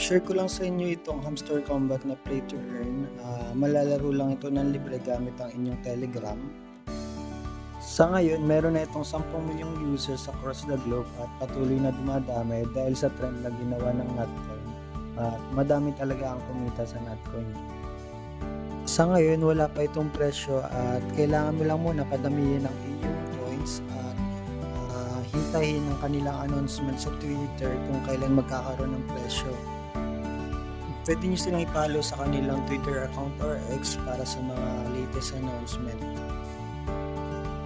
Share ko lang sa inyo itong Hamster Combat na Play to Earn. Malalaro lang ito ng libre gamit ang inyong Telegram. Sa ngayon, meron na itong 10 milyong users across the globe at patuloy na dumadami dahil sa trend na ginawa ng Notcoin. At madami talaga ang kumita sa Notcoin. Sa ngayon, wala pa itong presyo at kailangan mo lang muna padamihin ang iyong coins at hintayin ang kanilang announcement sa Twitter kung kailan magkakaroon ng presyo. Pwede nyo silang i-follow sa kanilang Twitter account or X para sa mga latest announcement.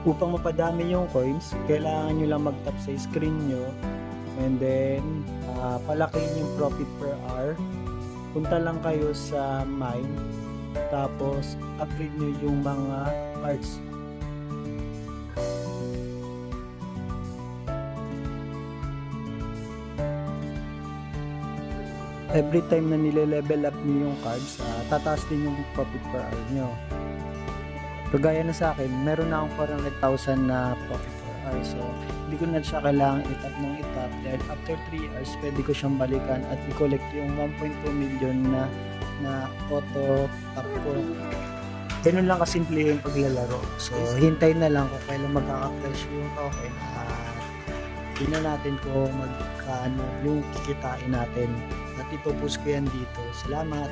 Upang mapadami yung coins, kailangan nyo lang mag-tap sa screen nyo and then palakihin yung profit per hour. Punta lang kayo sa mine, tapos upgrade nyo yung mga cards. Every time na nile-level up nyo yung cards, tataas din yung profit per hour nyo. Kagaya na sa akin, meron na akong 400,000 na profit per hour. So, hindi ko na siya kailangang itap ng itap dahil after 3 hours, pwede ko siyang balikan at i-collect yung 1.2 million na auto tap ko. Ganun lang kasimple yung paglalaro. So, hintay na lang kung kailan magkaka-flash yung token. Tingnan natin kung magkano yung kikitain natin. At ipopost ko yan dito. Salamat!